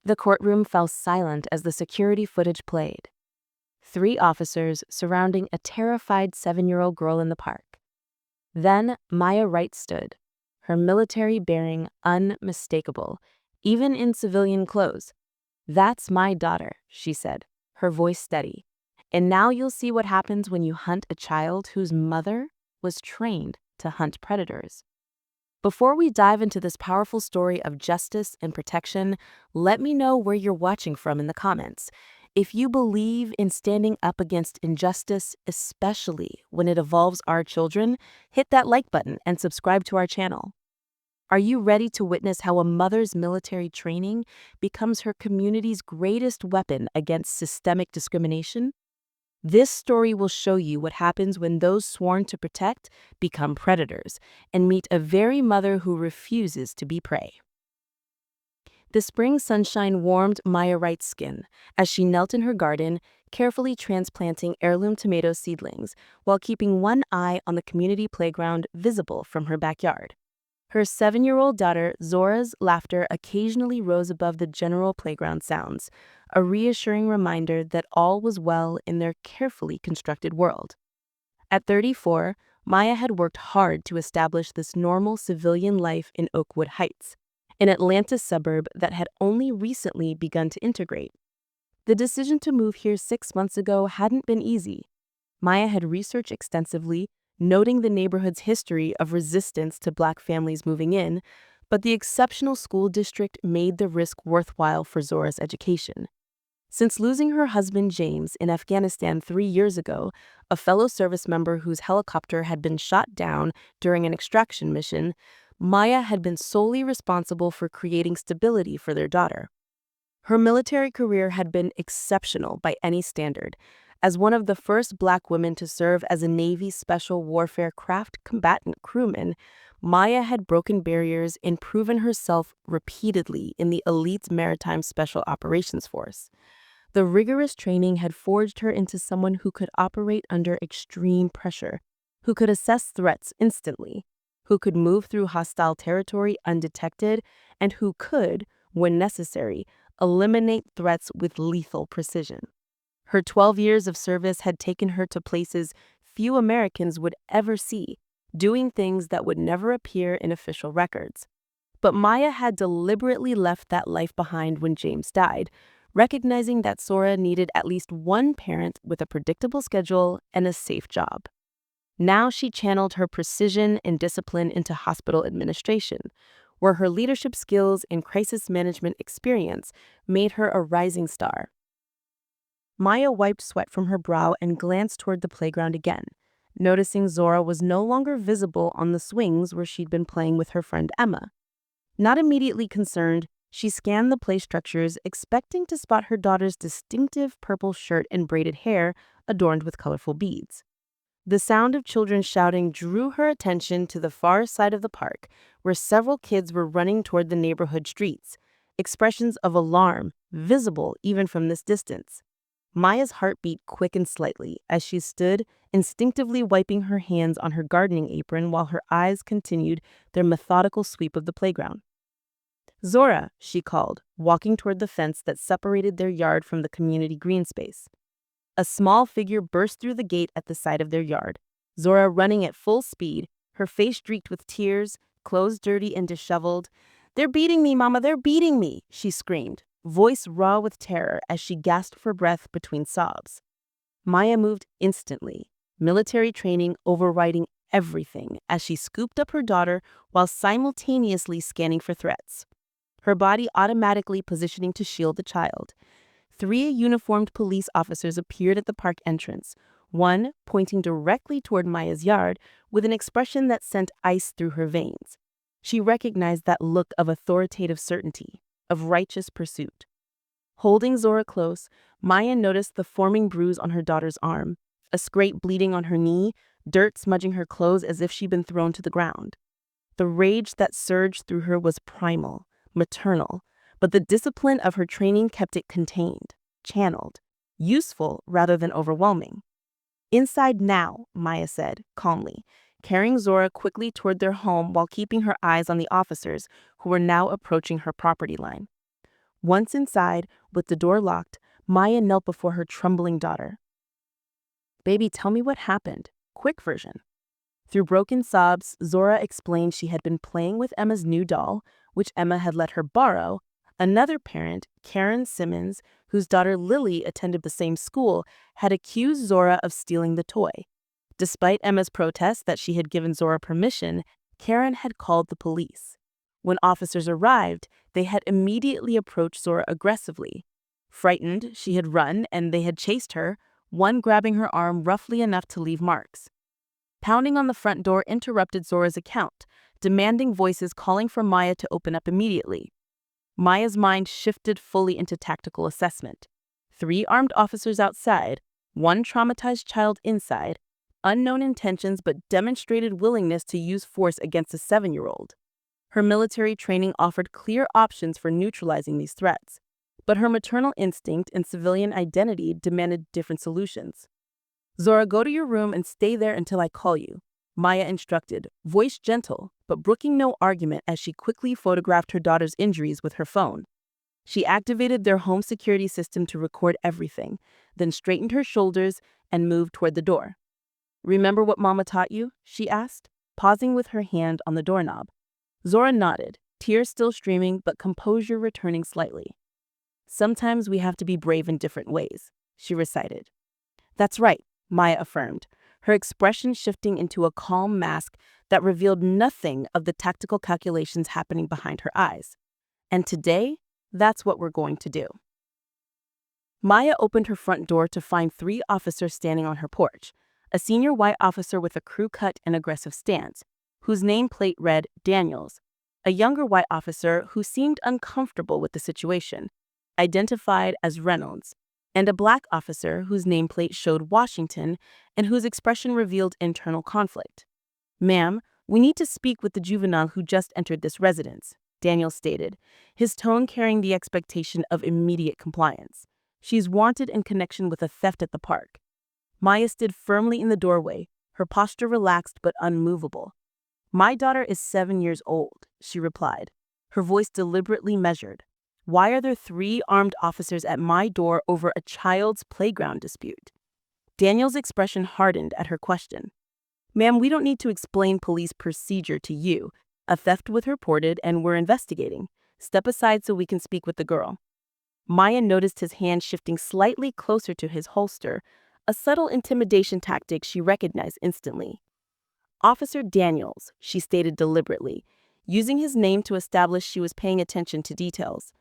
The courtroom fell silent as the security footage played. 3 officers surrounding a terrified 7-year-old girl in the park. Then Maya Wright stood, her military bearing unmistakable, even in civilian clothes. "That's my daughter," she said, her voice steady. "And now you'll see what happens when you hunt a child whose mother was trained to hunt predators." Before we dive into this powerful story of justice and protection, let me know where you're watching from in the comments. If you believe in standing up against injustice, especially when it involves our children, hit that like button and subscribe to our channel. Are you ready to witness how a mother's military training becomes her community's greatest weapon against systemic discrimination? This story will show you what happens when those sworn to protect become predators and meet a very mother who refuses to be prey. The spring sunshine warmed Maya Wright's skin as she knelt in her garden, carefully transplanting heirloom tomato seedlings while keeping one eye on the community playground visible from her backyard. Her 7-year-old daughter, Zora's laughter occasionally rose above the general playground sounds, a reassuring reminder that all was well in their carefully constructed world. At 34, Maya had worked hard to establish this normal civilian life in Oakwood Heights, an Atlanta suburb that had only recently begun to integrate. The decision to move here 6 months ago hadn't been easy. Maya had researched extensively, noting the neighborhood's history of resistance to Black families moving in, but the exceptional school district made the risk worthwhile for Zora's education. Since losing her husband James in Afghanistan 3 years ago, a fellow service member whose helicopter had been shot down during an extraction mission, Maya had been solely responsible for creating stability for their daughter. Her military career had been exceptional by any standard. As one of the first Black women to serve as a Navy Special Warfare Craft combatant crewman, Maya had broken barriers and proven herself repeatedly in the elite Maritime Special Operations Force. The rigorous training had forged her into someone who could operate under extreme pressure, who could assess threats instantly, who could move through hostile territory undetected, and who could, when necessary, eliminate threats with lethal precision. Her 12 years of service had taken her to places few Americans would ever see, doing things that would never appear in official records. But Maya had deliberately left that life behind when James died, recognizing that Zora needed at least one parent with a predictable schedule and a safe job. Now she channeled her precision and discipline into hospital administration, where her leadership skills and crisis management experience made her a rising star. Maya wiped sweat from her brow and glanced toward the playground again, noticing Zora was no longer visible on the swings where she'd been playing with her friend Emma. Not immediately concerned, she scanned the play structures, expecting to spot her daughter's distinctive purple shirt and braided hair adorned with colorful beads. The sound of children shouting drew her attention to the far side of the park, where several kids were running toward the neighborhood streets, expressions of alarm visible even from this distance. Maya's heartbeat quickened slightly as she stood, instinctively wiping her hands on her gardening apron while her eyes continued their methodical sweep of the playground. "Zora," she called, walking toward the fence that separated their yard from the community green space. A small figure burst through the gate at the side of their yard, Zora running at full speed, her face streaked with tears, clothes dirty and disheveled. "They're beating me, Mama, they're beating me," she screamed, voice raw with terror as she gasped for breath between sobs. Maya moved instantly, military training overriding everything as she scooped up her daughter while simultaneously scanning for threats, her body automatically positioning to shield the child. 3 uniformed police officers appeared at the park entrance, one pointing directly toward Maya's yard with an expression that sent ice through her veins. She recognized that look of authoritative certainty, of righteous pursuit. Holding Zora close, Maya noticed the forming bruise on her daughter's arm, a scrape bleeding on her knee, dirt smudging her clothes as if she'd been thrown to the ground. The rage that surged through her was primal, maternal, but the discipline of her training kept it contained, channeled, useful rather than overwhelming. "Inside now," Maya said, calmly, carrying Zora quickly toward their home while keeping her eyes on the officers who were now approaching her property line. Once inside, with the door locked, Maya knelt before her trembling daughter. "Baby, tell me what happened. Quick version." Through broken sobs, Zora explained she had been playing with Emma's new doll, which Emma had let her borrow. Another parent, Karen Simmons, whose daughter Lily attended the same school, had accused Zora of stealing the toy. Despite Emma's protest that she had given Zora permission, Karen had called the police. When officers arrived, they had immediately approached Zora aggressively. Frightened, she had run and they had chased her, one grabbing her arm roughly enough to leave marks. Pounding on the front door interrupted Zora's account, demanding voices calling for Maya to open up immediately. Maya's mind shifted fully into tactical assessment. 3 armed officers outside, 1 traumatized child inside, unknown intentions but demonstrated willingness to use force against a 7-year-old. Her military training offered clear options for neutralizing these threats, but her maternal instinct and civilian identity demanded different solutions. "Zora, go to your room and stay there until I call you," Maya instructed, voice gentle, but brooking no argument as she quickly photographed her daughter's injuries with her phone. She activated their home security system to record everything, then straightened her shoulders and moved toward the door. "Remember what Mama taught you?" she asked, pausing with her hand on the doorknob. Zora nodded, tears still streaming but composure returning slightly. "Sometimes we have to be brave in different ways," she recited. "That's right," Maya affirmed, her expression shifting into a calm mask that revealed nothing of the tactical calculations happening behind her eyes. "And today, that's what we're going to do." Maya opened her front door to find 3 officers standing on her porch, a senior white officer with a crew cut and aggressive stance, whose nameplate read Daniels, a younger white officer who seemed uncomfortable with the situation, identified as Reynolds, and a black officer whose nameplate showed Washington and whose expression revealed internal conflict. "Ma'am, we need to speak with the juvenile who just entered this residence," Daniel stated, his tone carrying the expectation of immediate compliance. "She's wanted in connection with a theft at the park." Maya stood firmly in the doorway, her posture relaxed but unmovable. "My daughter is 7 years old," she replied, her voice deliberately measured. "Why are there 3 armed officers at my door over a child's playground dispute?" Daniel's expression hardened at her question. "Ma'am, we don't need to explain police procedure to you. A theft was reported and we're investigating. Step aside so we can speak with the girl." Maya noticed his hand shifting slightly closer to his holster, a subtle intimidation tactic she recognized instantly. "Officer Daniels," she stated deliberately, using his name to establish she was paying attention to details.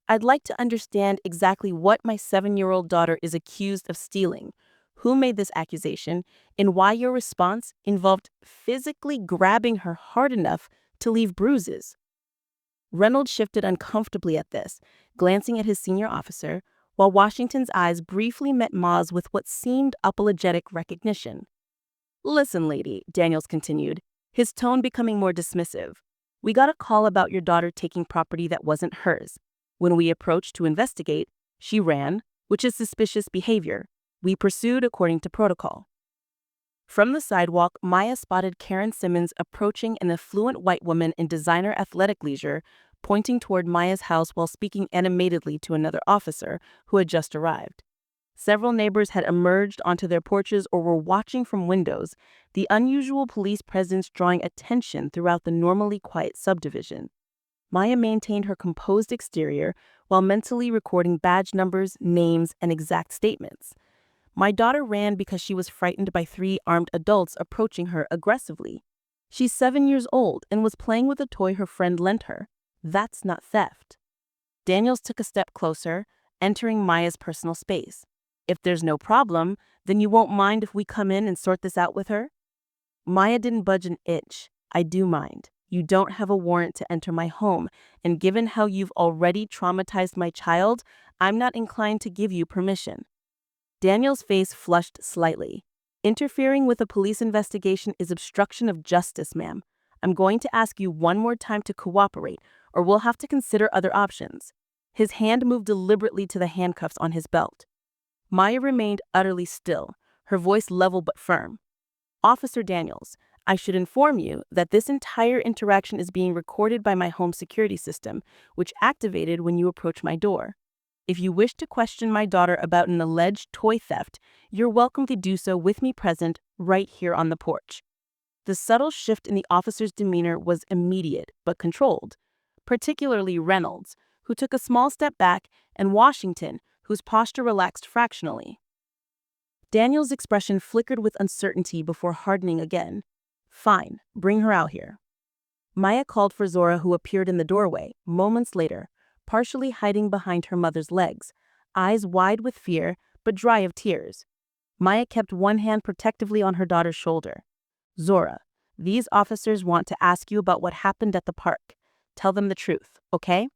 "I'd like to understand exactly what my 7-year-old daughter is accused of stealing, who made this accusation, and why your response involved physically grabbing her hard enough to leave bruises." Reynolds shifted uncomfortably at this, glancing at his senior officer, while Washington's eyes briefly met Ma's with what seemed apologetic recognition. "Listen, lady," Daniels continued, his tone becoming more dismissive. "We got a call about your daughter taking property that wasn't hers. When we approached to investigate, she ran, which is suspicious behavior. We pursued according to protocol." From the sidewalk, Maya spotted Karen Simmons approaching an affluent white woman in designer athletic leisure, pointing toward Maya's house while speaking animatedly to another officer who had just arrived. Several neighbors had emerged onto their porches or were watching from windows, the unusual police presence drawing attention throughout the normally quiet subdivision. Maya maintained her composed exterior while mentally recording badge numbers, names, and exact statements. "My daughter ran because she was frightened by 3 armed adults approaching her aggressively. She's 7 years old and was playing with a toy her friend lent her. That's not theft." Daniels took a step closer, entering Maya's personal space. "If there's no problem, then you won't mind if we come in and sort this out with her?" Maya didn't budge an inch. "I do mind. You don't have a warrant to enter my home, and given how you've already traumatized my child, I'm not inclined to give you permission." Daniel's face flushed slightly. "Interfering with a police investigation is obstruction of justice, ma'am. I'm going to ask you one more time to cooperate, or we'll have to consider other options." His hand moved deliberately to the handcuffs on his belt. Maya remained utterly still, her voice level but firm. "Officer Daniels, I should inform you that this entire interaction is being recorded by my home security system, which activated when you approach my door. If you wish to question my daughter about an alleged toy theft, you're welcome to do so with me present right here on the porch. The subtle shift in the officer's demeanor was immediate but controlled, particularly Reynolds, who took a small step back, and Washington, whose posture relaxed fractionally. Daniel's expression flickered with uncertainty before hardening again. Fine, bring her out here. Maya called for Zora, who appeared in the doorway, moments later, partially hiding behind her mother's legs, eyes wide with fear but dry of tears. Maya kept one hand protectively on her daughter's shoulder. Zora, these officers want to ask you about what happened at the park. Tell them the truth, okay?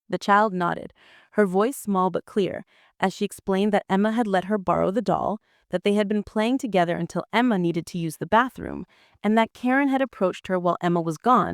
The child nodded, her voice small but clear, as she explained that Emma had let her borrow the doll, that they had been playing together until Emma needed to use the bathroom, and that Karen had approached her while Emma was gone